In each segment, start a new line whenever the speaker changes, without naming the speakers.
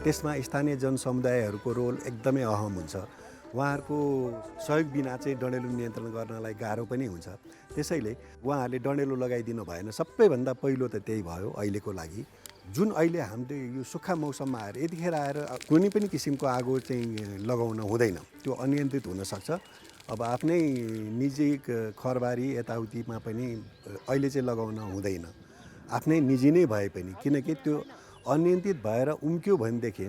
त्यसमा स्थानीय जनसमुदायहरूको रोल एकदमै अहम हुन्छ। उहाँहरूको सहयोग बिना चाहिँ डढेलो नियन्त्रण गर्नलाई गाह्रो पनि हुन्छ। त्यसैले उहाँहरूले डढेलो लगाइदिनु भएन। सबैभन्दा पहिलो त त्यही भयो अहिलेको लागि। जुन अहिले हामीले यो सुक्खा मौसममा आएर यतिखेर आएर कुनै पनि किसिमको आगो चाहिँ लगाउन हुँदैन, त्यो अनियन्त्रित हुनसक्छ। अब आफ्नै निजी खरबारी यताउतिमा पनि अहिले चाहिँ लगाउन हुँदैन, आफ्नै निजी नै भए पनि, किनकि त्यो अनियन्त्रित भएर उम्क्यो भनेदेखि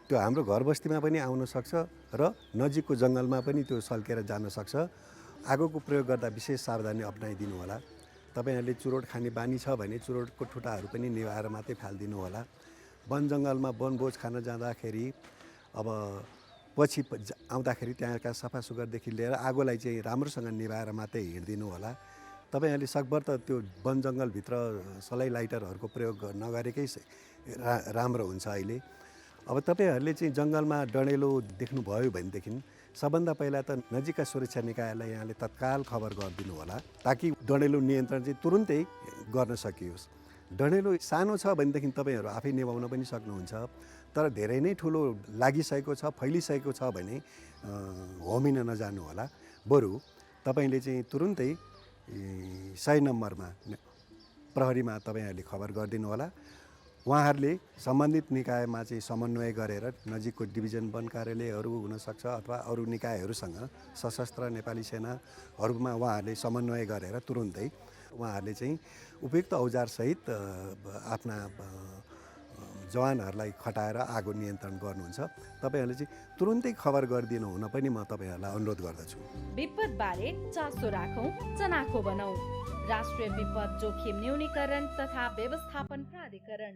त्यो हाम्रो घर बस्तीमा पनि आउन सक्छ र नजिकको जङ्गलमा पनि त्यो सल्केर जान सक्छ। आगोको प्रयोग गर्दा विशेष सावधानी अपनाइदिनु होला। तपाईहरूले चुरोट खाने बानी छ भने चुरोटको ठुटाहरू पनि निभाएर मात्रै फालिदिनु होला। वन जङ्गलमा वनभोज खान जाँदाखेरि अब पछि आउँदाखेरि त्यहाँका सफा सुग्घरदेखि लिएर आगोलाई चाहिँ राम्रोसँग निभाएर मात्रै हिँडिदिनु होला। तपाईहरूले सकभर त त्यो वन जङ्गलभित्र सलाई लाइटरहरूको प्रयोग नगरेकै राम्रो हुन्छ। अहिले अब तपाईँहरूले चाहिँ जङ्गलमा डढेलो देख्नुभयो भनेदेखि सबभन्दा पहिला त नजिकका सुरक्षा निकायलाई यहाँले तत्काल खबर गरिदिनु होला, ताकि डढेलो नियन्त्रण चाहिँ तुरुन्तै गर्न सकियोस्। डढेलो सानो छ भनेदेखि तपाईँहरू आफै निभाउन पनि सक्नुहुन्छ, तर धेरै नै ठुलो लागिसकेको छ, फैलिसकेको छ भने होमिन नजानु होला। बरु तपाईँले चाहिँ तुरुन्तै 100 नम्बरमा प्रहरीमा तपाईँहरूले खबर गरिदिनु होला। उहाँहरूले सम्बन्धित निकायमा चाहिँ समन्वय गरेर नजिकको डिभिजन वन कार्यालयहरू हुनसक्छ अथवा अरू निकायहरूसँग सशस्त्र नेपाली सेनाहरूमा उहाँहरूले समन्वय गरेर तुरुन्तै उहाँहरूले चाहिँ उपयुक्त औजारसहित आफ्ना जवानहरूलाई खटाएर आगो नियन्त्रण गर्नुहुन्छ। तपाईँहरूले चाहिँ तुरुन्तै खबर गरिदिनु हुन पनि म तपाईँहरूलाई अनुरोध गर्दछु।
विपदबारे चासो राखौँ, चनाखो बनाऊ। राष्ट्रिय विपद जोखिम न्यूनीकरण तथा व्यवस्थापन प्राधिकरण।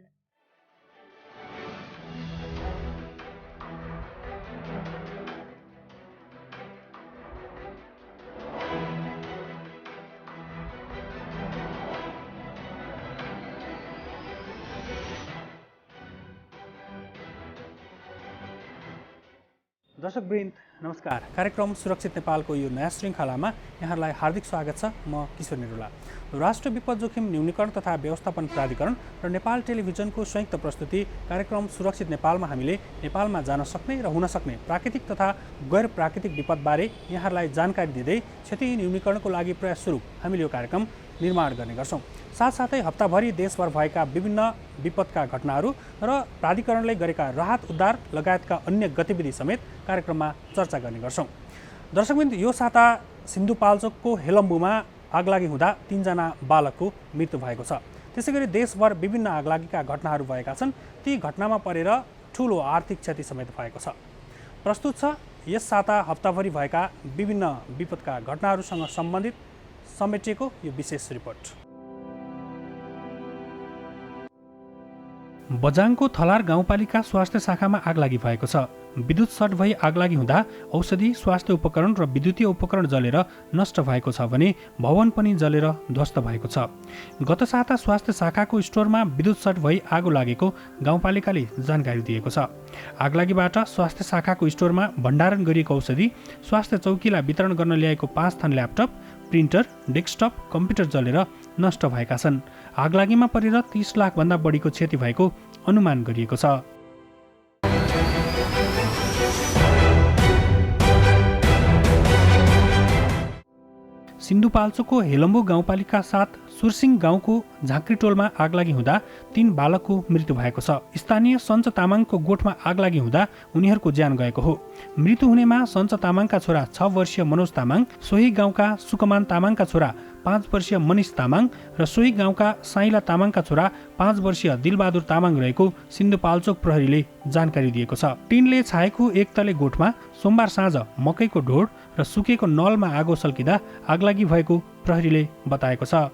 दर्शकवृन्द नमस्कार। कार्यक्रम सुरक्षित नेपालको यो नयाँ श्रृङ्खलामा यहाँहरूलाई हार्दिक स्वागत छ। म किशोर निरुला। राष्ट्रिय विपद जोखिम न्यूनीकरण तथा व्यवस्थापन प्राधिकरण र नेपाल टेलिभिजनको संयुक्त प्रस्तुति कार्यक्रम सुरक्षित नेपालमा हामीले नेपालमा जान सक्ने र हुन सक्ने प्राकृतिक तथा गैर प्राकृतिक विपदबारे यहाँहरूलाई जानकारी दिँदै क्षति न्यूनीकरणको लागि प्रयासस्वरूप हामीले यो कार्यक्रम निर्माण गर्ने गर्छौँ। साथसाथै हप्ताभरि देशभर भएका विभिन्न विपदका घटनाहरू र प्राधिकरणले गरेका राहत उद्धार लगायतका अन्य गतिविधि समेत कार्यक्रममा चर्चा गर्ने गर्छौँ। दर्शकवृन्द, यो साता सिन्धुपाल्चोकको हेलम्बुमा आगलागी हुँदा 3 जना बालकको मृत्यु भएको छ। त्यसैगरी देशभर विभिन्न आगलागीका घटनाहरू भएका छन्। ती घटनामा परेर ठुलो आर्थिक क्षति समेत भएको छ। प्रस्तुत छ यस साता हप्ताभरि भएका विभिन्न विपदका घटनाहरूसँग सम्बन्धित समेटिएको यो विशेष रिपोर्ट। बझाङको थलार गाउँपालिका स्वास्थ्य शाखामा आगलागी भएको छ। विद्युत सर्ट भई आगलागी हुँदा औषधि, स्वास्थ्य उपकरण र विद्युतीय उपकरण जलेर नष्ट भएको छ भने भवन पनि जलेर ध्वस्त भएको छ। गत साता स्वास्थ्य शाखाको स्टोरमा विद्युत सर्ट भई आगो लागेको गाउँपालिकाले जानकारी दिएको छ। आगलागीबाट स्वास्थ्य शाखाको स्टोरमा भण्डारण गरिएको औषधि, स्वास्थ्य चौकीलाई वितरण गर्न ल्याएको 5 थन ल्यापटप, प्रिन्टर, डेस्कटप, कम्प्युटर जलेर नष्ट भएका छन्। आगलागीमा परेर 30 लाख भन्दा बढीको क्षति भएको अनुमान गरिएको छ। सिन्धुपाल्चोकको हेलम्बु गाउँपालिका 7 सुरसिङ गाउँको झाँक्रीटोलमा आगलागी हुँदा 3 बालकको मृत्यु भएको छ। स्थानीय सञ्च तामाङको गोठमा आगलागी हुँदा उनीहरूको ज्यान गएको हो। मृत्यु हुनेमा सञ्च तामाङका छोरा 6 वर्षीय मनोज तामाङ, सोही गाउँका सुकमान तामाङका छोरा 5 वर्षीय मनिष तामाङ र सोही गाउँका साइला तामाङका छोरा 5 वर्षीय दिलबहादुर तामाङ रहेको सिन्धुपाल्चोक प्रहरीले जानकारी दिएको छ। टिनले छाएको एक तले गोठमा सोमबार साँझ मकैको ढोड र सुकेको नलमा आगो सल्किँदा आगलागी भएको प्रहरीले बताएको छ।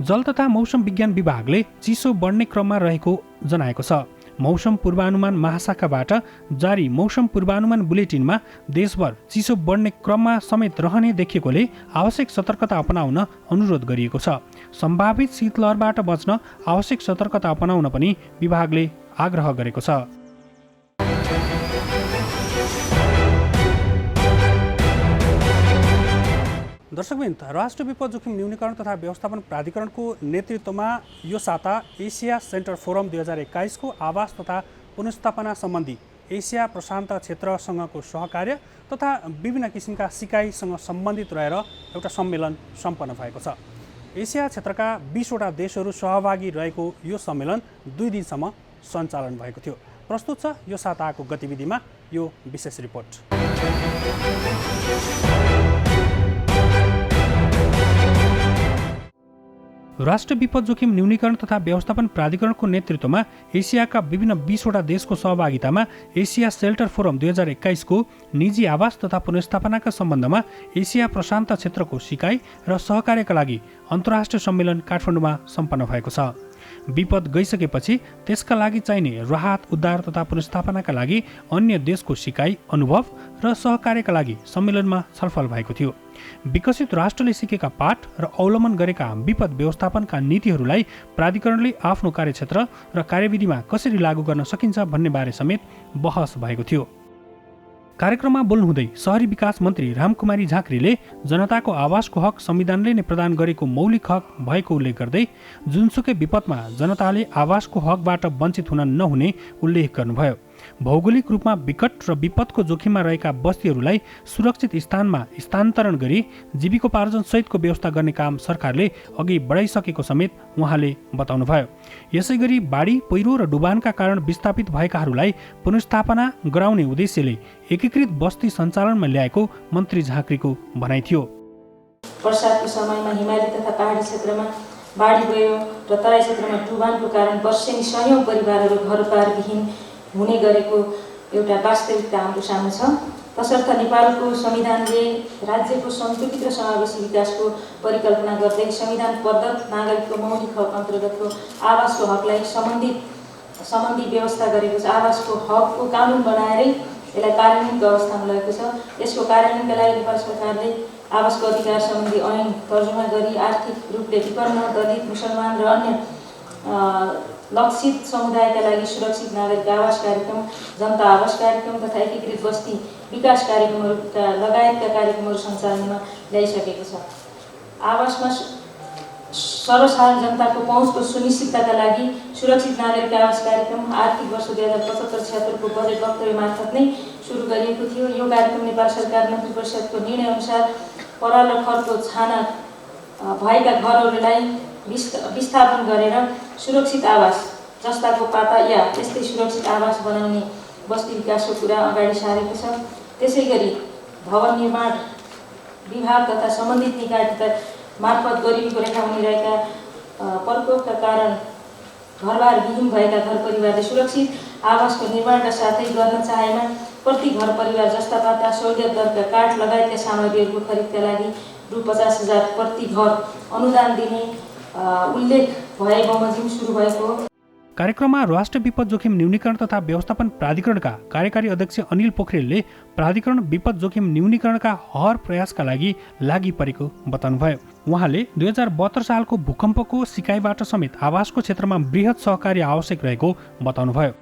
जल तथा मौसम विज्ञान विभागले चिसो बढ्ने क्रममा रहेको जनाएको छ। मौसम पूर्वानुमान महाशाखाबाट जारी मौसम पूर्वानुमान बुलेटिनमा देशभर चिसो बढ्ने क्रममा समेत रहने देखिएकोले आवश्यक सतर्कता अपनाउन अनुरोध गरिएको छ। सम्भावित शीतलहरबाट बच्न आवश्यक सतर्कता अपनाउन पनि विभागले आग्रह गरेको छ। दर्शकवृन्द, राष्ट्रिय विपद जोखिम न्यूनीकरण तथा व्यवस्थापन प्राधिकरणको नेतृत्वमा यो साता एसिया सेन्टर फोरम 2021 को आवास तथा पुनर्स्थापना सम्बन्धी एसिया प्रशान्त क्षेत्रसँगको सहकार्य तथा विभिन्न किसिमका सिकाइसँग सम्बन्धित रहेर एउटा सम्मेलन सम्पन्न भएको छ। एसिया क्षेत्रका 20 वटा देशहरू सहभागी रहेको यो सम्मेलन 2 दिनसम्म सञ्चालन भएको थियो। प्रस्तुत छ यो साताको गतिविधिमा यो विशेष रिपोर्ट। राष्ट्रिय विपद जोखिम न्यूनीकरण तथा व्यवस्थापन प्राधिकरणको नेतृत्वमा एसियाका विभिन्न 20 वटा देशको सहभागितामा एसिया सेल्टर फोरम 2021 को निजी आवास तथा पुनर्स्थापनाका सम्बन्धमा एसिया प्रशान्त क्षेत्रको सिकाइ र सहकार्यका लागि अन्तर्राष्ट्रिय सम्मेलन काठमाडौँमा सम्पन्न भएको छ। विपद गइसकेपछि त्यसका लागि चाहिने राहत, उद्धार तथा पुनर्स्थापनाका लागि अन्य देशको सिकाइ, अनुभव र सहकार्यका लागि सम्मेलनमा छलफल भएको थियो। विकसित राष्ट्रले सिकेका पाठ र अवलम्बन गरेका विपद व्यवस्थापनका नीतिहरूलाई प्राधिकरणले आफ्नो कार्यक्षेत्र र कार्यविधिमा कसरी लागू गर्न सकिन्छ भन्ने बारे समेत बहस भएको थियो। कार्यक्रममा बोल्नुहुँदै शहरी विकास मन्त्री रामकुमारी झाँक्रीले जनताको आवासको हक संविधानले नै प्रदान गरेको मौलिक हक भएको उल्लेख गर्दै जुनसुकै विपदमा जनताले आवासको हकबाट वञ्चित हुन नहुने उल्लेख गर्नुभयो। भौगोलिक रूपमा विकट र विपदको जोखिममा रहेका बस्तीहरूलाई सुरक्षित स्थानमा स्थानान्तरण गरी जीविकोपार्जन सहितको व्यवस्था गर्ने काम सरकारले अघि बढाइसकेको समेत उहाँले बताउनुभयो। यसैगरी बाढी, पहिरो र डुबानका कारण विस्थापित भएकाहरूलाई पुनर्स्थापना गराउने उद्देश्यले एकीकृत बस्ती सञ्चालनमा ल्याएको मन्त्री झाँक्रीको भनाइ थियो।
वर्षाको समयमा हिमाली तथा पहाडी क्षेत्रमा बाढी, पहिरो र तराई क्षेत्रमा डुबानको कारण वर्षेनी सयौं परिवारहरू घरबारविहीन हुने गरेको एउटा वास्तविकता हाम्रो सामु छ। तसर्थ नेपालको संविधानले राज्यको सन्तुलित र समावेशी विकासको परिकल्पना गर्दै संविधान प्रदत्त नागरिकको मौलिक हक अन्तर्गतको आवासको हकलाई सम्बन्धी व्यवस्था गरेको छ। आवासको हकको कानुन बनाएरै यसलाई कार्यान्वयनको अवस्थामा लगेको छ। यसको कार्यान्वयनका लागि नेपाल सरकारले आवासको अधिकार सम्बन्धी ऐन तर्जुमा गरी आर्थिक रूपले विपन्न, दलित, मुसलमान र अन्य लक्षित समुदायका लागि सुरक्षित नागरिक आवास कार्यक्रम, जनता आवास कार्यक्रम तथा एकीकृत बस्ती विकास कार्यक्रमहरूका लगायतका कार्यक्रमहरू सञ्चालनमा ल्याइसकेको छ। आवासमा सर्वसाधारण जनताको पहुँचको सुनिश्चितताका लागि सुरक्षित नागरिक आवास कार्यक्रम आर्थिक वर्ष 2075-76 को बजेट वक्तव्य मार्फत नै सुरु गरिएको थियो। यो कार्यक्रम नेपाल सरकार मन्त्री परिषदको निर्णयअनुसार पराल र खरको छाना भएका घरहरूलाई विस्थापन गरेर सुरक्षित आवास जस्ताको पाता या त्यस्तै सुरक्षित आवास बनाउने बस्ती विकासको कुरा अगाडि सारेको छ। त्यसैगरी भवन निर्माण विभाग तथा सम्बन्धित निकाय तथा मार्फत गरिबीको रेखामुनि रहेका प्रकोपका कारण घरबार विहीन भएका घर परिवारले सुरक्षित आवासको निर्माणका साथै गर्न चाहेमा प्रति घर परिवार जस्ता पाता, सहुलियत दरका काठ लगायतका सामग्रीहरूको खरिदका लागि रु 50,000 प्रति घर अनुदान दिने उल्लेख भए बमोजिम सुरु भएको हो।
कार्यक्रममा राष्ट्रिय विपद जोखिम न्यूनीकरण तथा व्यवस्थापन प्राधिकरणका कार्यकारी अध्यक्ष अनिल पोखरेलले प्राधिकरण विपद जोखिम न्यूनीकरणका हर प्रयासका लागि परेको बताउनुभयो। उहाँले 2072 सालको भूकम्पको सिकाइबाट समेत आवासको क्षेत्रमा बृहत सहकार्य आवश्यक रहेको बताउनुभयो।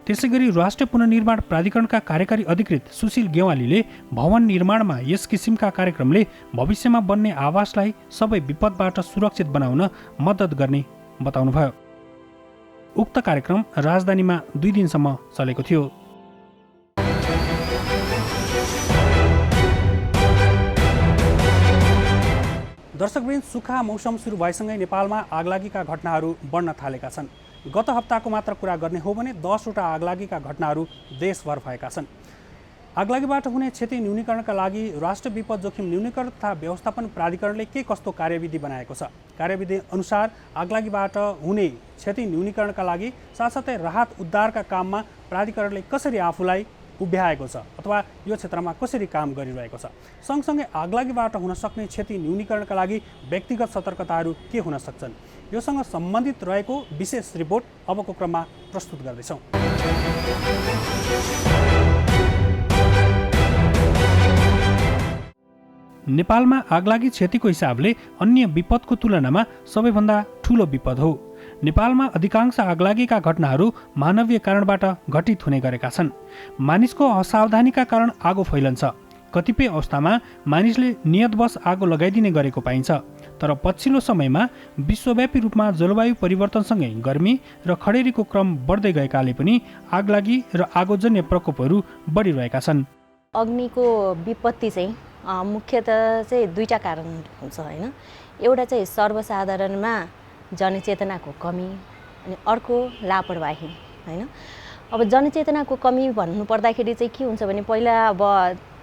त्यसैगरी राष्ट्रिय पुनर्निर्माण प्राधिकरणका कार्यकारी अधिकृत सुशील गेवालीले भवन निर्माणमा यस किसिमका कार्यक्रमले भविष्यमा बन्ने आवासलाई सबै विपदबाट सुरक्षित बनाउन मद्दत गर्ने बताउनुभयो। उक्त कार्यक्रम राजधानीमा 2 दिनसम्म चलेको थियो। दर्शकवृन्द, सुक्खा मौसम सुरु भएसँगै नेपालमा आगलागीका घटनाहरू बढ्न थालेका छन्। गत हप्ताको मात्र कुरा गर्ने हो भने 10 वटा आगलागीका घटनाहरू देशभर भएका छन्। आगलागीबाट हुने क्षति न्यूनीकरणका लागि राष्ट्रिय विपद जोखिम न्यूनीकरण तथा व्यवस्थापन प्राधिकरणले के कस्तो कार्यविधि बनाएको छ? कार्यविधि अनुसार आगलागीबाट हुने क्षति न्यूनीकरणका लागि साथसाथै राहत उद्धारका काममा प्राधिकरणले कसरी आफूलाई उभ्याएको छ अथवा यो क्षेत्रमा कसरी काम गरिरहेको छ, सँगसँगै आगलागीबाट हुन सक्ने क्षति न्यूनीकरणका लागि व्यक्तिगत सतर्कताहरू के हुन सक्छन्, योसँग सम्बन्धित रहेको विशेष रिपोर्ट अबको क्रममा प्रस्तुत गर्दैछौँ। नेपालमा आगलागी क्षतिको हिसाबले अन्य विपदको तुलनामा सबैभन्दा ठूलो विपद हो। नेपालमा अधिकांश आगलागीका घटनाहरू मानवीय कारणबाट घटित हुने गरेका छन्। मानिसको असावधानीका कारण आगो फैलन्छ। कतिपय अवस्थामा मानिसले नियतवश आगो लगाइदिने गरेको पाइन्छ। तर पछिल्लो समयमा विश्वव्यापी रूपमा जलवायु परिवर्तनसँगै गर्मी र खडेरीको क्रम बढ्दै गएकाले पनि आगलागी र आगोजन्य प्रकोपहरू बढिरहेका छन्।
अग्निको विपत्ति चाहिँ मुख्यतः चाहिँ दुईटा कारण हुन्छ हैन। एउटा चाहिँ सर्वसाधारणमा जनचेतनाको कमी अनि अर्को लापरवाही हैन। अब जनचेतनाको कमी भन्नु पर्दाखेरि चाहिँ के हुन्छ भने पहिला अब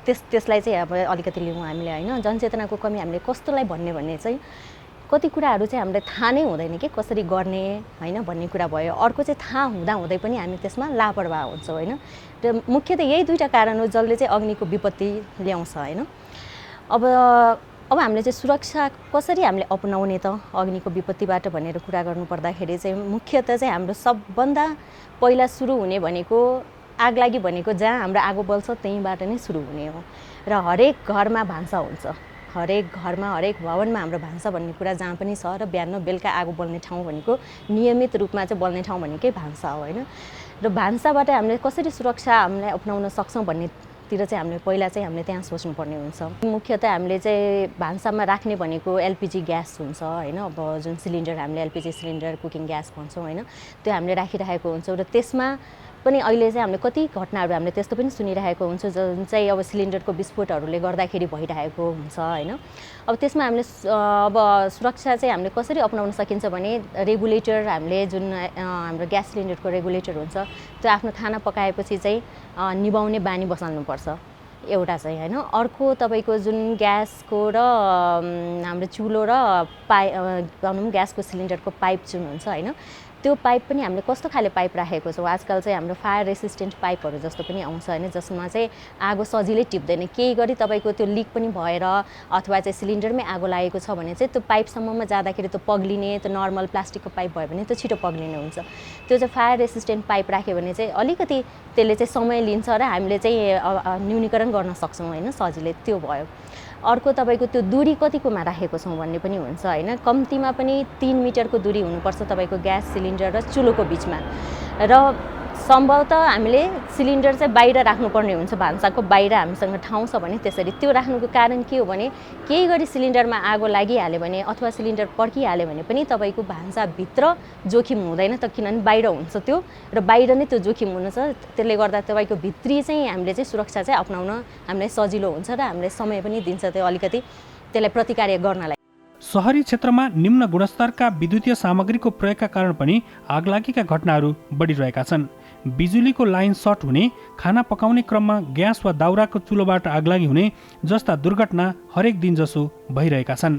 त्यसलाई चाहिँ अब अलिकति लिउँ हामीले हैन। जनचेतनाको कमी हामीले कस्तोलाई भन्ने चाहिँ कति कुराहरू चाहिँ हामीलाई थाहा नै हुँदैन कि कसरी गर्ने हैन भन्ने कुरा भयो। अर्को चाहिँ थाहा हुँदै पनि हामी त्यसमा लापरवाह हुन्छौँ हैन। र मुख्यतः यही दुईटा कारण हो जसले चाहिँ अग्निको विपत्ति ल्याउँछ हैन। अब हामीले चाहिँ सुरक्षा कसरी हामीले अपनाउने त अग्निको विपत्तिबाट भनेर कुरा गर्नु पर्दाखेरि चाहिँ मुख्यतः चाहिँ हाम्रो सबभन्दा पहिला सुरु हुने भनेको आगलागी भनेको जहाँ हाम्रो आगो बल्छ त्यहीँबाट नै सुरु हुने हो। र हरेक घरमा भान्सा हुन्छ, हरेक घरमा हरेक भवनमा हाम्रो भान्सा भन्ने कुरा जहाँ पनि छ। र बिहान बेलुका आगो बल्ने ठाउँ भनेको नियमित रूपमा चाहिँ बल्ने ठाउँ भनेकै भान्सा हो हैन। र भान्साबाट हामीले कसरी सुरक्षा हामीले अपनाउन सक्छौँ भन्नेतिर चाहिँ हामीले पहिला चाहिँ हामीले त्यहाँ सोच्नुपर्ने हुन्छ। मुख्यतः हामीले चाहिँ भान्सामा राख्ने भनेको एलपिजी ग्यास हुन्छ हैन। अब जुन सिलिन्डर हामीले एलपिजी सिलिन्डर कुकिङ ग्यास भन्छौँ हैन, त्यो हामीले राखिरहेको हुन्छौँ। र त्यसमा पनि अहिले चाहिँ हामीले कति घटनाहरू हामीले त्यस्तो पनि सुनिरहेको हुन्छ जुन चाहिँ अब सिलिन्डरको विस्फोटहरूले गर्दाखेरि भइरहेको हुन्छ हैन। अब त्यसमा हामीले अब सुरक्षा चाहिँ हामीले कसरी अपनाउन सकिन्छ भने रेगुलेटर हामीले जुन हाम्रो ग्यास सिलिन्डरको रेगुलेटर हुन्छ त्यो आफ्नो खाना पकाएपछि चाहिँ निभाउने बानी बसाल्नुपर्छ एउटा चाहिँ हैन। अर्को तपाईँको जुन ग्यासको र हाम्रो चुलो र भनौँ ग्यासको सिलिन्डरको पाइप जुन हुन्छ हैन, त्यो पाइप पनि हामीले कस्तो खाले पाइप राखेको छौँ। आजकल चाहिँ हाम्रो फायर रेसिस्टेन्ट पाइपहरू जस्तो पनि आउँछ हैन, जसमा चाहिँ आगो सजिलै टिप्दैन। केही गरी तपाईँको त्यो लिक पनि भएर अथवा चाहिँ सिलिन्डरमै आगो लागेको छ भने चाहिँ त्यो पाइपसम्ममा जाँदाखेरि त्यो पग्लिने, त्यो नर्मल प्लास्टिकको पाइप भयो भने त्यो छिटो पग्लिने हुन्छ। त्यो चाहिँ फायर रेसिस्टेन्ट पाइप राख्यो भने चाहिँ अलिकति त्यसले चाहिँ समय लिन्छ र हामीले चाहिँ न्यूनीकरण गर्न सक्छौँ हैन, सजिलै त्यो भयो। अर्को तपाईँको त्यो दूरी कतिकोमा राखेको छौँ भन्ने पनि हुन्छ हैन। कम्तीमा पनि 3 मिटरको दूरी हुनुपर्छ तपाईँको ग्यास सिलिन्डर र चुलोको बिचमा। र सम्भवतः हामीले सिलिन्डर चाहिँ बाहिर राख्नुपर्ने हुन्छ, भान्साको बाहिर हामीसँग ठाउँ छ भने त्यसरी। त्यो राख्नुको कारण के हो भने केही गरी सिलिन्डरमा आगो लागिहाल्यो भने अथवा सिलिन्डर पड्किहाल्यो भने पनि तपाईँको भान्साभित्र जोखिम हुँदैन त, किनभने बाहिर हुन्छ त्यो र बाहिर नै त्यो जोखिम हुन्छ। त्यसले गर्दा तपाईँको भित्री चाहिँ हामीले चाहिँ सुरक्षा चाहिँ अपनाउन हामीलाई सजिलो हुन्छ र हामीलाई समय पनि दिन्छ त्यो अलिकति त्यसलाई प्रतिकार गर्नलाई।
सहरी क्षेत्रमा निम्न गुणस्तरका विद्युतीय सामग्रीको प्रयोगका कारण पनि आगलागीका घटनाहरू बढिरहेका छन्। बिजुलीको लाइन सर्ट हुने, खाना पकाउने क्रममा ग्यास वा दाउराको चुलोबाट आगलागी हुने जस्ता दुर्घटना हरेक दिन जसो भइरहेका छन्।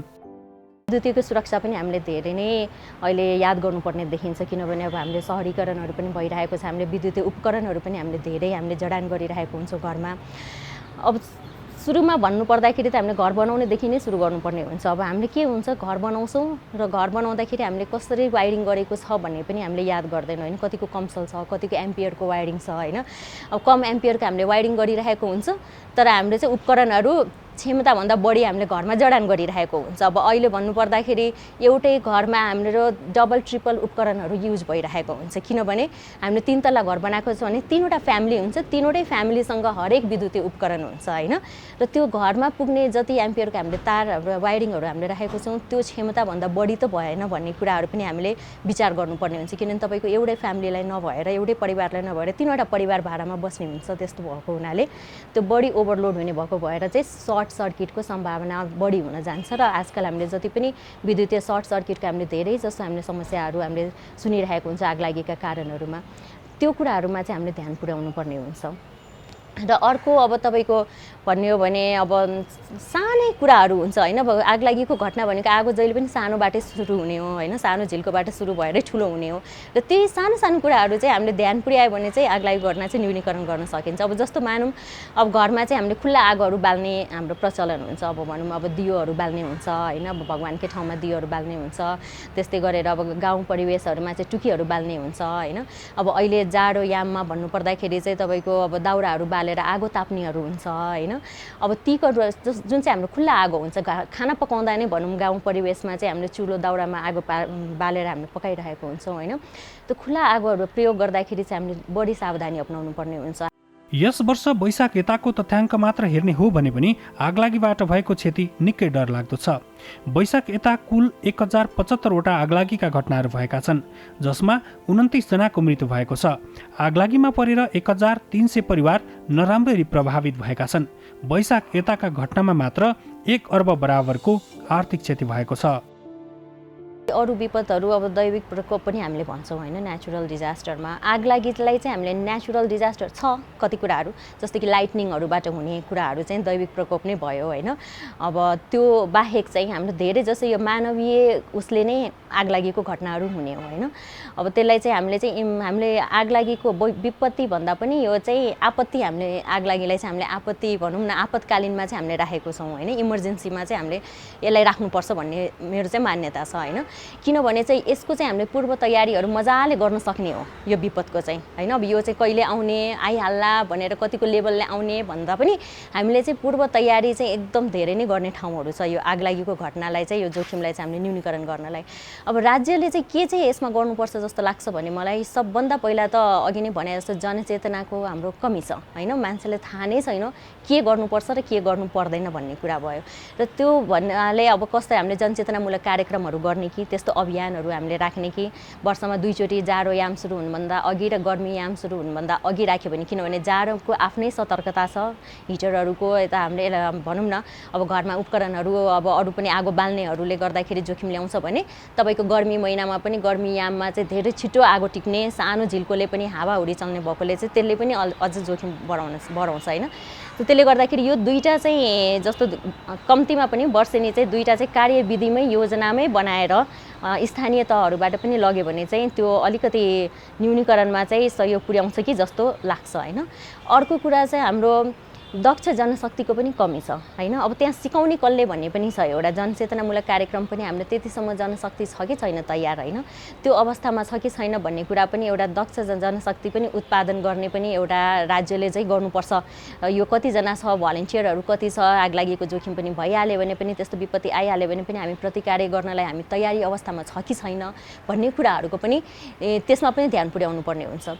विद्युतीयको सुरक्षा पनि हामीले धेरै नै अहिले याद गर्नुपर्ने देखिन्छ, किनभने अब हामीले सहरीकरणहरू पनि भइरहेको छ। हामीले विद्युतीय उपकरणहरू पनि हामीले जडान गरिरहेको हुन्छौँ घरमा। अब सुरुमा भन्नुपर्दाखेरि त हामीले घर बनाउनेदेखि नै सुरु गर्नुपर्ने हुन्छ। अब हामीले के हुन्छ, घर बनाउँछौँ र घर बनाउँदाखेरि हामीले कसरी वायरिङ गरेको छ भन्ने पनि हामीले याद गर्दैनौँ हैन। कतिको कमसल छ, कतिको एम्पियरको वायरिङ छ हैन। अब कम एम्पियरको हामीले वायरिङ गरिरहेको हुन्छ, तर हामीले चाहिँ उपकरणहरू क्षमताभन्दा बढी हामीले घरमा जडान गरिरहेको हुन्छ। अब अहिले भन्नुपर्दाखेरि एउटै घरमा हाम्रो डबल ट्रिपल उपकरणहरू युज भइरहेको हुन्छ, किनभने हामीले 3 तल्ला घर बनाएको छ भने 3वटा फ्यामिली हुन्छ, 3वटै फ्यामिलीसँग हरेक विद्युतीय उपकरण हुन्छ हैन। र त्यो घरमा पुग्ने जति एम्पियरको हामीले तार वायरिङहरू हामीले राखेको छौँ त्यो क्षमताभन्दा बढी त भएन भन्ने कुराहरू पनि हामीले विचार गर्नुपर्ने हुन्छ, किनभने तपाईँको एउटै फ्यामिलीलाई नभएर एउटै परिवारलाई नभएर 3वटा परिवार भाडामा बस्ने हुन्छ। त्यस्तो भएको हुनाले त्यो बढी ओभरलोड हुने भएको भएर चाहिँ सर्किटको सम्भावना बढी हुन जान्छ। र आजकल हामीले जति पनि विद्युतीय सर्ट सर्किटको हामीले धेरै जस्तो हामीले समस्याहरू हामीले सुनिरहेको हुन्छ आगलागीका कारणहरूमा, त्यो कुराहरूमा चाहिँ हामीले ध्यान पुर्याउनु पर्ने हुन्छ। र अर्को अब तपाईँको भन्ने हो भने अब सानै कुराहरू हुन्छ हैन। अब आगलागीको घटना भनेको आगो जहिले पनि सानोबाटै सुरु हुने हो हैन, सानो झिल्कोबाट सुरु भएरै ठुलो हुने हो। र त्यही सानो सानो कुराहरू चाहिँ हामीले ध्यान पुर्यायो भने चाहिँ आगलागी घटना चाहिँ न्यूनीकरण गर्न सकिन्छ। अब जस्तो मानौँ अब घरमा चाहिँ हामीले खुल्ला आगोहरू बाल्ने हाम्रो प्रचलन हुन्छ। अब भनौँ अब दियोहरू बाल्ने हुन्छ हैन, अब भगवानकै ठाउँमा दियोहरू बाल्ने हुन्छ। त्यस्तै गरेर अब गाउँ परिवेशहरूमा चाहिँ टुकीहरू बाल्ने हुन्छ हैन। अब अहिले जाडो याममा भन्नुपर्दाखेरि चाहिँ तपाईँको अब दाउराहरू बालेर आगो ताप्नेहरू हुन्छ हैन। अब तीको जुन चाहिँ हाम्रो खुल्ला आगो हुन्छ, खाना पकाउँदा नै भनौँ गाउँ परिवेशमा चाहिँ हामीले चुलो दाउरामा आगो बालेर हामीले पकाइरहेको हुन्छौँ हैन। त्यो खुल्ला आगोहरू प्रयोग गर्दाखेरि चाहिँ हामीले बढी सावधानी अपनाउनु पर्ने हुन्छ।
यस वर्ष वैशाख यताको तथ्याङ्क मात्र हेर्ने हो भने पनि आगलागीबाट भएको क्षति निकै डरलाग्दो छ। वैशाख यता कुल 1075वटा आगलागीका घटनाहरू भएका छन्, जसमा 29 जनाको मृत्यु भएको छ। आगलागीमा परेर 1300 परिवार नराम्ररी प्रभावित भएका छन्। वैशाख यताका घटनामा मात्र 1 अर्ब बराबरको आर्थिक क्षति भएको छ।
अरू विपदहरू अब दैविक प्रकोप पनि हामीले भन्छौँ होइन, नेचुरल डिजास्टरमा आगलागीलाई चाहिँ हामीले नेचुरल डिजास्टर छ कति कुराहरू, जस्तै कि लाइटनिङहरूबाट हुने कुराहरू चाहिँ दैविक प्रकोप नै भयो होइन। अब त्यो बाहेक चाहिँ हाम्रो धेरै जस्तो यो मानवीय उसले नै आगलागीको घटनाहरू हुने हो होइन। अब त्यसलाई चाहिँ हामीले आगलागीको विपत्ति भन्दा पनि यो चाहिँ आपत्ति, हामीले आगलागीलाई चाहिँ हामीले आपत्ति भनौँ न, आपतकालीनमा चाहिँ हामीले राखेको छौँ होइन। इमर्जेन्सीमा चाहिँ हामीले यसलाई राख्नुपर्छ भन्ने मेरो चाहिँ मान्यता छ होइन। किनभने चाहिँ यसको चाहिँ हामीले पूर्व तयारीहरू मजाले गर्न सक्ने हो यो विपदको चाहिँ होइन। अब यो चाहिँ कहिले आउने, आइहाल्ला भनेर कतिको लेभलले आउने भन्दा पनि हामीले चाहिँ पूर्व तयारी चाहिँ एकदम धेरै नै गर्ने ठाउँहरू छ यो आगलागीको घटनालाई चाहिँ, यो जोखिमलाई चाहिँ हामीले न्यूनीकरण गर्नलाई। अब राज्यले चाहिँ के चाहिँ यसमा गर्नुपर्छ जस्तो लाग्छ भने मलाई सबभन्दा पहिला त अघि नै भने जस्तो जनचेतनाको हाम्रो कमी छ होइन। मान्छेले थाहा नै छैन के गर्नुपर्छ र के गर्नु पर्दैन भन्ने कुरा भयो र त्यो भन्नाले अब कस्तो हामीले जनचेतनामूलक कार्यक्रमहरू गर्ने कि त्यस्तो अभियानहरू हामीले राख्ने कि वर्षमा 2 चोटि जाडो याम सुरु हुनुभन्दा अघि र गर्मी याम सुरु हुनुभन्दा अघि राख्यो भने, किनभने जाडोको आफ्नै सतर्कता छ, हिटरहरूको यता हामीले भनौँ न अब घरमा उपकरणहरू अब अरू पनि आगो बाल्नेहरूले गर्दाखेरि जोखिम ल्याउँछ भने तपाईँको गर्मी महिनामा पनि गर्मी याममा चाहिँ धेरै छिटो आगो टिक्ने, सानो झिल्कोले पनि हावाहुरी चल्ने भएकोले चाहिँ त्यसले पनि अझ जोखिम बढाउँछ होइन। त्यसले गर्दाखेरि यो दुईटा चाहिँ जस्तो कम्तीमा पनि वर्षेनी चाहिँ दुईटा चाहिँ कार्यविधिमै योजनामै बनाएर स्थानीय तहहरूबाट पनि लग्यो भने चाहिँ त्यो अलिकति न्यूनीकरणमा चाहिँ सहयोग पुर्याउँछ कि जस्तो लाग्छ होइन। अर्को कुरा चाहिँ हाम्रो दक्ष जनशक्तिको पनि कमी छ होइन। अब त्यहाँ सिकाउने कसले भन्ने पनि छ, एउटा जनचेतनामूलक कार्यक्रम पनि हाम्रो त्यतिसम्म जनशक्ति छ कि छैन तयार होइन, त्यो अवस्थामा छ कि छैन भन्ने कुरा पनि एउटा दक्ष जनशक्ति पनि उत्पादन गर्ने पनि एउटा राज्यले चाहिँ गर्नुपर्छ। यो कतिजना छ, भलिन्टियरहरू कति छ, आगलागीको जोखिम पनि भइहाल्यो भने पनि, त्यस्तो विपत्ति आइहाल्यो भने पनि हामी प्रतिकार गर्नलाई हामी तयारी अवस्थामा छ कि छैन भन्ने कुराहरूको पनि त्यसमा पनि ध्यान पुर्याउनु पर्ने हुन्छ।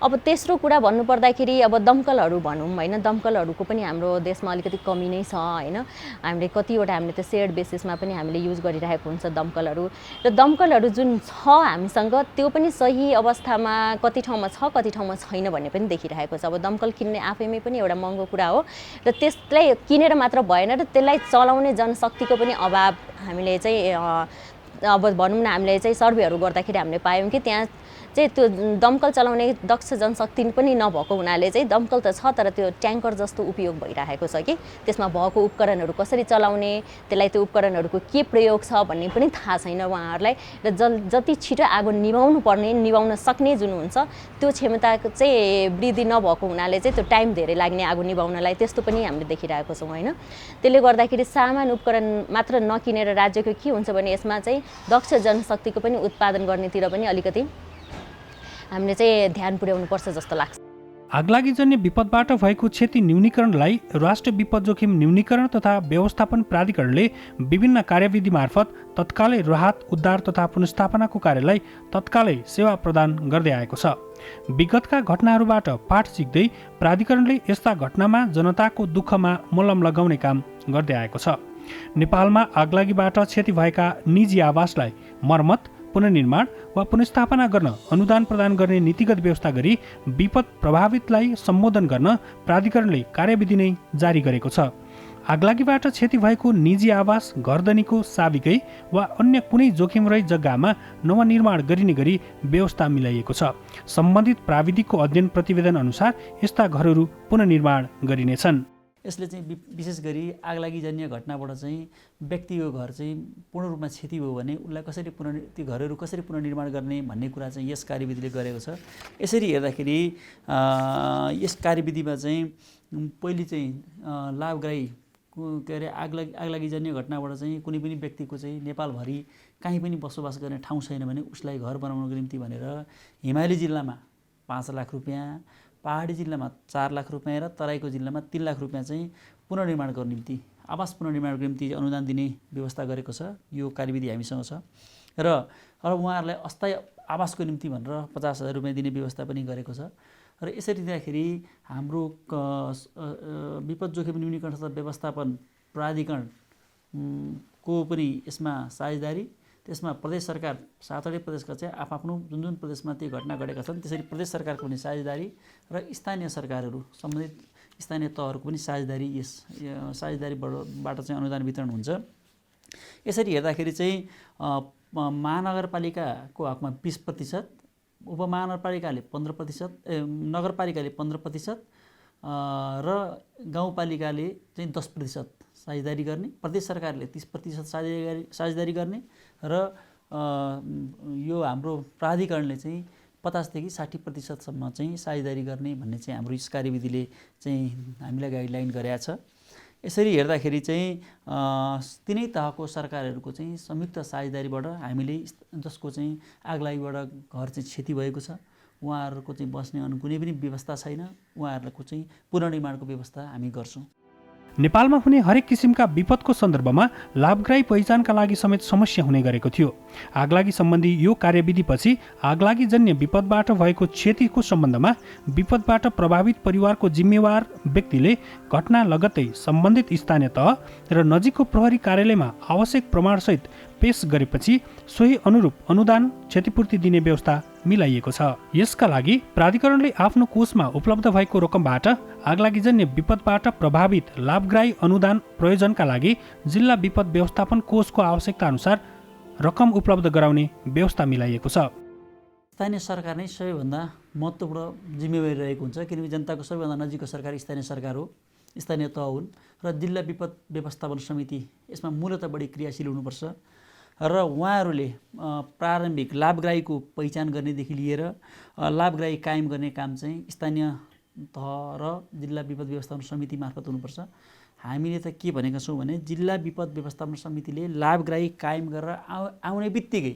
अब तेस्रो कुरा भन्नुपर्दाखेरि अब दमकलहरू भनौँ होइन, दमकलहरूको पनि हाम्रो देशमा अलिकति कमी नै छ होइन। हामीले कतिवटा हामीले त्यो सेयर्ड बेसिसमा पनि हामीले युज गरिरहेको हुन्छ दमकलहरू, र दमकलहरू जुन छ हामीसँग त्यो पनि सही अवस्थामा कति ठाउँमा छ कति ठाउँमा छैन भन्ने पनि देखिरहेको छ। अब दमकल किन्ने आफैमै पनि एउटा महँगो कुरा हो र त्यसलाई किनेर मात्र भएन र त्यसलाई चलाउने जनशक्तिको पनि अभाव हामीले चाहिँ अब भनौँ न, हामीले चाहिँ सर्वेहरू गर्दाखेरि हामीले पायौँ कि त्यहाँ चाहिँ त्यो दमकल चलाउने दक्ष जनशक्ति पनि नभएको हुनाले चाहिँ दमकल त छ तर त्यो ट्याङ्कर जस्तो उपयोग भइरहेको छ कि त्यसमा भएको उपकरणहरू कसरी चलाउने, त्यसलाई त्यो उपकरणहरूको के प्रयोग छ भन्ने पनि थाहा छैन उहाँहरूलाई, र जति छिटो आगो निभाउनु पर्ने, निभाउन सक्ने जुन हुन्छ त्यो क्षमता चाहिँ वृद्धि नभएको हुनाले चाहिँ त्यो टाइम धेरै लाग्ने आगो निभाउनलाई, त्यस्तो पनि हामीले देखिरहेको छौँ होइन। त्यसले गर्दाखेरि सामान्य उपकरण मात्र नकिनेर राज्यको के हुन्छ भने यसमा चाहिँ दक्ष जनशक्तिको पनि उत्पादन गर्नेतिर पनि अलिकति हामीले चाहिँ ध्यान पुर्याउनुपर्छ जस्तो लाग्छ।
आगलागीजन्य विपदबाट भएको क्षति न्यूनीकरणलाई राष्ट्रिय विपद जोखिम न्यूनीकरण तथा व्यवस्थापन प्राधिकरणले विभिन्न कार्यविधि मार्फत तत्कालै राहत, उद्धार तथा पुनर्स्थापनाको कार्यलाई तत्कालै सेवा प्रदान गर्दै आएको छ। विगतका घटनाहरूबाट पाठ सिक्दै प्राधिकरणले यस्ता घटनामा जनताको दुःखमा मलम लगाउने काम गर्दै आएको छ। नेपालमा आगलागीबाट क्षति भएका निजी आवासलाई मर्मत, पुनर्निर्माण वा पुनर्स्थापना गर्न अनुदान प्रदान गर्ने नीतिगत व्यवस्था गरी विपद प्रभावितलाई सम्बोधन गर्न प्राधिकरणले कार्यविधि नै जारी गरेको छ। आगलागीबाट क्षति भएको निजी आवास, घरधनीको साविकै वा अन्य कुनै जोखिमरहित जग्गामा नवनिर्माण गरिने गरी व्यवस्था मिलाइएको छ। सम्बन्धित प्राविधिकको अध्ययन प्रतिवेदन अनुसार यस्ता घरहरू पुनर्निर्माण गरिनेछन्।
यसले चाहिँ विशेष गरी आगलागीजन्य घटनाबाट चाहिँ व्यक्तिको घर चाहिँ पूर्ण रूपमा क्षति भयो भने उसलाई कसरी ती घरहरू कसरी पुनर्निर्माण गर्ने भन्ने कुरा चाहिँ यस कार्यविधिले गरेको छ। यसरी हेर्दाखेरि यस कार्यविधिमा चाहिँ पहिले चाहिँ लाभग्राही के अरे आगलागीजन्य घटनाबाट चाहिँ कुनै पनि व्यक्तिको चाहिँ नेपालभरि कहीँ पनि बसोबास गर्ने ठाउँ छैन भने उसलाई घर बनाउनको निम्ति भनेर हिमाली जिल्लामा 5 लाख रुपियाँ, पहाडी जिल्लामा 4 लाख रुपियाँ र तराईको जिल्लामा 3 लाख रुपियाँ चाहिँ पुनर्निर्माणको निम्ति, आवास पुनर्निर्माणको निम्ति अनुदान दिने व्यवस्था गरेको छ। यो कार्यविधि हामीसँग छ र अब उहाँहरूलाई अस्थायी आवासको निम्ति भनेर 50,000 रुपियाँ दिने व्यवस्था पनि गरेको छ र यसरी दिँदाखेरि हाम्रो विपद जोखिम न्यूनीकरण तथा व्यवस्थापन प्राधिकरण को पनि यसमा साझेदारी, त्यसमा प्रदेश सरकार 7वटै प्रदेशका चाहिँ आफ्नो जुन जुन प्रदेशमा ती घटना घटेका छन् त्यसरी प्रदेश सरकारको पनि साझेदारी र स्थानीय सरकारहरू सम्बन्धित स्थानीय तहहरूको पनि साझेदारी यस साझेदारीबाट चाहिँ अनुदान वितरण हुन्छ। यसरी हेर्दाखेरि चाहिँ महानगरपालिकाको हकमा 20%, उपमहानगरपालिकाले 15%, नगरपालिकाले 15% र गाउँपालिकाले चाहिँ 10% साझेदारी गर्ने, प्रदेश सरकारले 30% साझेदारी गर्ने र यो हाम्रो प्राधिकरणले चाहिँ 50 देखि 60% चाहिँ साझेदारी गर्ने भन्ने चाहिँ हाम्रो यस कार्यविधिले चाहिँ हामीलाई गाइडलाइन गरेका छ। यसरी हेर्दाखेरि चाहिँ तिनै तहको सरकारहरूको चाहिँ संयुक्त साझेदारीबाट हामीले जसको चाहिँ आगलागीबाट घर चाहिँ क्षति भएको छ उहाँहरूको चाहिँ बस्ने कुनै पनि व्यवस्था छैन, उहाँहरूको चाहिँ पुनर्निर्माणको व्यवस्था हामी गर्छौँ।
नेपालमा हुने हरेक किसिमका विपदको सन्दर्भमा लाभग्राही पहिचानका लागि समेत समस्या हुने गरेको थियो। आगलागी सम्बन्धी यो कार्यविधिपछि आगलागीजन्य विपदबाट भएको क्षतिको सम्बन्धमा विपदबाट प्रभावित परिवारको जिम्मेवार व्यक्तिले घटना लगत्तै सम्बन्धित स्थानीय तह र नजिकको प्रहरी कार्यालयमा आवश्यक प्रमाणसहित पेश गरेपछि सोही अनुरूप अनुदान क्षतिपूर्ति दिने व्यवस्था मिलाइएको छ। यसका लागि प्राधिकरणले आफ्नो कोषमा उपलब्ध भएको रकमबाट आगलागीजन्य विपदबाट प्रभावित लाभग्राही अनुदान प्रयोजनका लागि जिल्ला विपद व्यवस्थापन कोषको आवश्यकता अनुसार रकम उपलब्ध गराउने व्यवस्था मिलाइएको छ।
स्थानीय सरकार नै सबैभन्दा महत्त्वपूर्ण जिम्मेवारी रहेको हुन्छ, किनकि जनताको सबैभन्दा नजिकको सरकार स्थानीय सरकार हो, स्थानीय तह हुन् र जिल्ला विपद व्यवस्थापन समिति यसमा मूलतः बढी क्रियाशील हुनुपर्छ र उहाँहरूले प्रारम्भिक लाभग्राहीको पहिचान गर्नेदेखि लिएर लाभग्राही कायम गर्ने काम चाहिँ स्थानीय तह र जिल्ला विपद व्यवस्थापन समिति मार्फत हुनुपर्छ। हामीले त के भनेका छौँ भने जिल्ला विपद व्यवस्थापन समितिले लाभग्राही कायम गरेर आउने बित्तिकै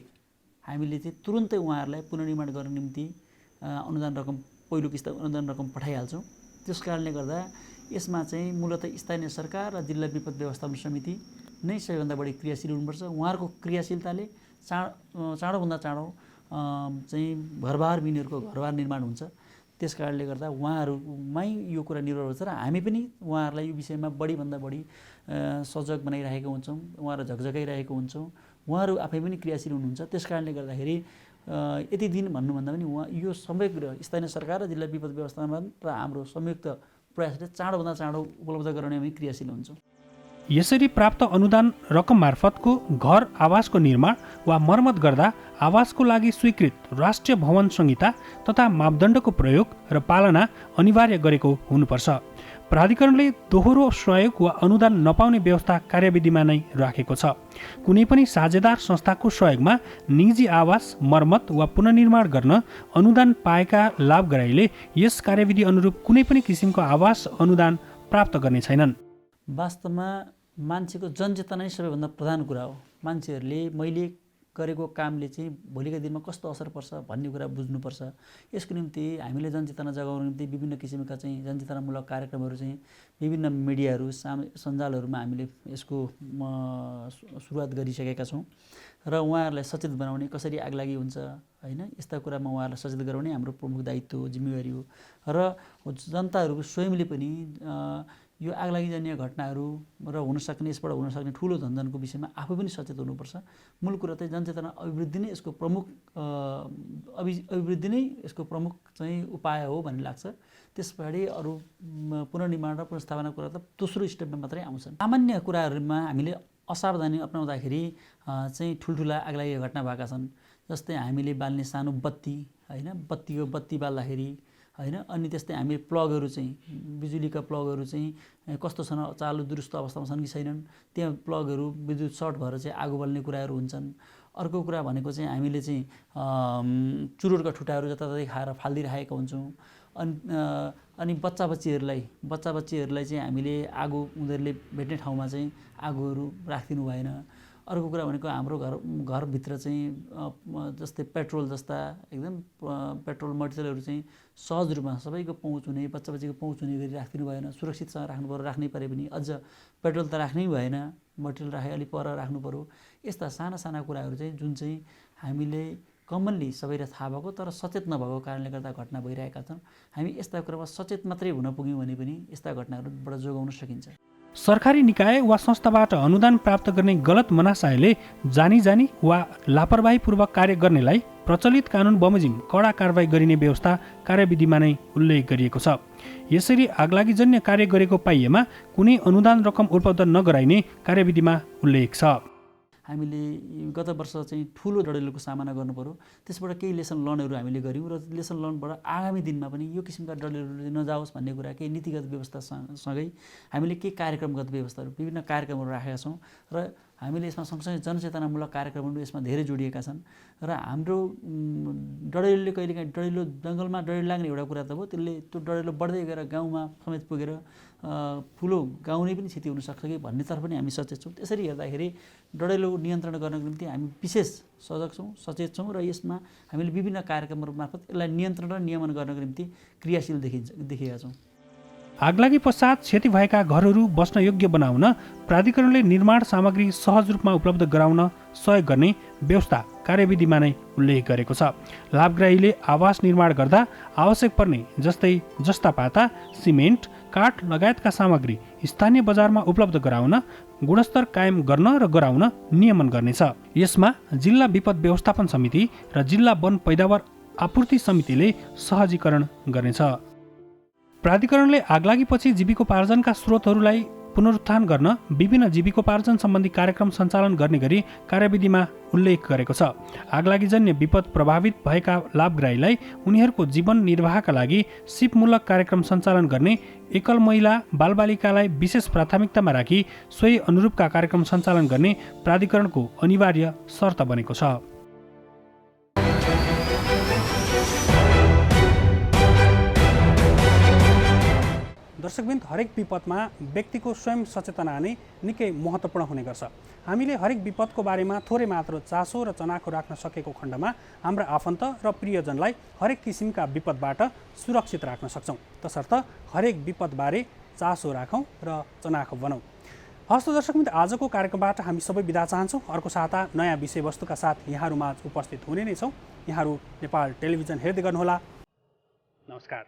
हामीले चाहिँ तुरुन्तै उहाँहरूलाई पुनर्निर्माण गर्ने निम्ति अनुदान रकम पहिलो किस्ता अनुदान रकम पठाइहाल्छौँ। त्यस कारणले गर्दा यसमा चाहिँ मूलतः स्थानीय सरकार र जिल्ला विपद व्यवस्थापन समिति नै सबैभन्दा बढी क्रियाशील हुनुपर्छ। उहाँहरूको क्रियाशीलताले चाँडोभन्दा चाँडो चाहिँ घरबार बिनीहरूको घरबार निर्माण हुन्छ। त्यस कारणले गर्दा उहाँहरूमै यो कुरा निर्भर हुन्छ र हामी पनि उहाँहरूलाई यो विषयमा बढीभन्दा बढी सजग बनाइरहेको हुन्छौँ, उहाँहरू झकझकाइरहेको हुन्छौँ, उहाँहरू आफै पनि क्रियाशील हुनुहुन्छ। त्यस कारणले गर्दाखेरि यति दिन भन्नुभन्दा पनि उहाँ यो समग्र स्थानीय सरकार र जिल्ला विपद व्यवस्थापन र हाम्रो संयुक्त प्रयासले चाँडोभन्दा चाँडो उपलब्ध गराउने हामी क्रियाशील हुन्छौँ।
यसरी प्राप्त अनुदान रकम मार्फतको घर आवासको निर्माण वा मर्मत गर्दा आवासको लागि स्वीकृत राष्ट्रिय भवन संहिता तथा मापदण्डको प्रयोग र पालना अनिवार्य गरेको हुनुपर्छ। प्राधिकरणले दोहोरो सहयोग वा अनुदान नपाउने व्यवस्था कार्यविधिमा नै राखेको छ। कुनै पनि साझेदार संस्थाको सहयोगमा निजी आवास मर्मत वा पुनर्निर्माण गर्न अनुदान पाएका लाभग्राहीले यस कार्यविधि अनुरूप कुनै पनि किसिमको आवास अनुदान प्राप्त गर्ने छैनन्।
वास्तवमा मान्छेको जनचेतना नै सबैभन्दा प्रधान कुरा हो। मान्छेहरूले मैले गरेको कामले चाहिँ भोलिका दिनमा कस्तो असर पर्छ भन्ने कुरा बुझ्नुपर्छ। यसको निम्ति हामीले जनचेतना जगाउनको निम्ति विभिन्न किसिमका चाहिँ जनचेतनामूलक कार्यक्रमहरू चाहिँ विभिन्न मिडियाहरू सञ्जालहरूमा हामीले यसको सुरुवात गरिसकेका छौँ र उहाँहरूलाई सचेत बनाउने, कसरी आगलागी हुन्छ हैन, यस्ता कुरामा उहाँहरूलाई सचेत गराउने हाम्रो प्रमुख दायित्व हो, जिम्मेवारी हो र जनताहरू स्वयंले पनि यो आगलागीजन्य घटनाहरू र हुनसक्ने यसबाट हुनसक्ने ठुलो धनजनको विषयमा आफू पनि सचेत हुनुपर्छ। मूल कुरा चाहिँ जनचेतना अभिवृद्धि नै यसको प्रमुख अभिवृद्धि नै यसको प्रमुख चाहिँ उपाय हो भन्ने लाग्छ। त्यस पछाडि अरू पुनर्निर्माण र पुनर्स्थापना कुरा त दोस्रो स्टेपमा मात्रै आउँछन्। सामान्य कुराहरूमा हामीले असावधानी अपनाउँदाखेरि चाहिँ ठुल्ठुला आगलागी घटना भएका छन्। जस्तै हामीले बाल्ने सानो बत्ती हैन, बत्ती बाल्दाखेरि हैन, अनि त्यस्तै हामी प्लगहरू चाहिँ बिजुलीका प्लगहरू चाहिँ कस्तो छन्, चालु दुरुस्त अवस्थामा छन् कि छैनन्, त्यहाँ प्लगहरू विद्युत सर्ट भएर चाहिँ आगो बल्ने कुराहरू हुन्छन्। अर्को कुरा भनेको चाहिँ हामीले चाहिँ चुरोटका ठुटाहरू जताततै खाएर फालिदिइरहेका हुन्छौँ। अनि बच्चाबच्चीहरूलाई चाहिँ हामीले आगो उनीहरूले भेट्ने ठाउँमा चाहिँ आगोहरू राखिदिनु भएन। अर्को कुरा भनेको हाम्रो घरभित्र चाहिँ जस्तै पेट्रोल जस्ता एकदम पेट्रोल मटेरियलहरू चाहिँ सहज रूपमा सबैको पहुँच हुने, बच्चाबच्चीको पहुँच हुने गरी राखिदिनु भएन। सुरक्षितसँग राख्नु पऱ्यो, राख्नै परे पनि अझ पेट्रोल त राख्नै भएन, मटेरियल राखे अलिक पर राख्नु पऱ्यो। यस्ता साना साना कुराहरू चाहिँ जुन चाहिँ हामीले कमनली सबैलाई थाहा भएको तर सचेत नभएको कारणले गर्दा घटना भइरहेका छन्। हामी यस्ता कुरामा सचेत मात्रै हुन पुग्यौँ भने पनि यस्ता घटनाहरूबाट जोगाउन सकिन्छ।
सरकारी निकाय वा संस्थाबाट अनुदान प्राप्त गर्ने गलत मनासायले जानी वा लापरवाहीपूर्वक कार्य गर्नेलाई प्रचलित कानुन बमोजिम कडा कारबाही गरिने व्यवस्था कार्यविधिमा नै उल्लेख गरिएको छ। यसरी आगलागीजन्य कार्य गरेको पाइएमा कुनै अनुदान रकम उपलब्ध नगराइने कार्यविधिमा उल्लेख छ।
हामीले गत वर्ष चाहिँ ठुलो डडेलोको सामना गर्नु पर्यो। त्यसबाट केही लेसन लर्नहरू हामीले गऱ्यौँ र लेसन लर्नबाट आगामी दिनमा पनि यो किसिमका डडेलोले नजाओस् भन्ने कुरा केही नीतिगत व्यवस्थासँगै हामीले केही कार्यक्रमगत व्यवस्थाहरू विभिन्न कार्यक्रमहरू राखेका छौँ र हामीले यसमा सँगसँगै जनचेतनामूलक कार्यक्रमहरू यसमा धेरै जोडिएका छन् र हाम्रो डडेलोले कहिलेकाहीँ डडेलो जङ्गलमा डडेलो लाग्ने एउटा कुरा त हो, त्यसले त्यो डडेलो बढ्दै गएर गाउँमा समेत पुगेर ठुलो गाउँ नै पनि क्षति हुनसक्छ कि भन्नेतर्फ पनि हामी सचेत छौँ। त्यसरी हेर्दाखेरि डडेलो नियन्त्रण गर्नको निम्ति हामी विशेष सजग छौँ, सचेत छौँ र यसमा हामीले विभिन्न कार्यक्रमहरू मार्फत यसलाई नियन्त्रण र नियमन गर्नको निम्ति क्रियाशील देखिएका छौँ।
आगलागी पश्चात क्षति भएका घरहरू बस्न योग्य बनाउन प्राधिकरणले निर्माण सामग्री सहज रूपमा उपलब्ध गराउन सहयोग गर्ने व्यवस्था कार्यविधिमा नै उल्लेख गरेको छ। लाभग्राहीले आवास निर्माण गर्दा आवश्यक पर्ने जस्ता पाता, सिमेन्ट, काठ लगायतका सामग्री स्थानीय बजारमा उपलब्ध गराउन, गुणस्तर कायम गर्न र गराउन नियमन गर्नेछ। यसमा जिल्ला विपद व्यवस्थापन समिति र जिल्ला वन पैदावार आपूर्ति समितिले सहजीकरण गर्नेछ। प्राधिकरणले आगलागीपछि जीविकोपार्जनका स्रोतहरूलाई पुनरुत्थान गर्न विभिन्न जीविकोपार्जन सम्बन्धी कार्यक्रम सञ्चालन गर्ने गरी कार्यविधिमा उल्लेख गरेको छ। आगलागीजन्य विपद प्रभावित भएका लाभग्राहीलाई उनीहरूको जीवन निर्वाहका लागि सिपमूलक कार्यक्रम सञ्चालन गर्ने, एकल महिला बालबालिकालाई विशेष प्राथमिकतामा राखी सोही अनुरूपका कार्यक्रम सञ्चालन गर्ने प्राधिकरणको अनिवार्य शर्त बनेको छ। दर्शकबिन्द, हरेक विपदमा व्यक्तिको स्वयं सचेतना नै निकै महत्त्वपूर्ण हुने गर्छ। हामीले हरेक विपदको बारेमा थोरै मात्र चासो र चनाखो राख्न सकेको खण्डमा हाम्रा आफन्त र प्रियजनलाई हरेक किसिमका विपदबाट सुरक्षित राख्न सक्छौँ। तसर्थ हरेक विपदबारे चासो राखौँ र चनाखो बनाऊ। हस्त दर्शकबिन्द, आजको कार्यक्रमबाट हामी सबै बिदा चाहन्छौँ। अर्को साता नयाँ विषयवस्तुका साथ यहाँहरूमा उपस्थित हुने नै छौँ। यहाँहरू नेपाल टेलिभिजन हेर्दै गर्नुहोला। नमस्कार।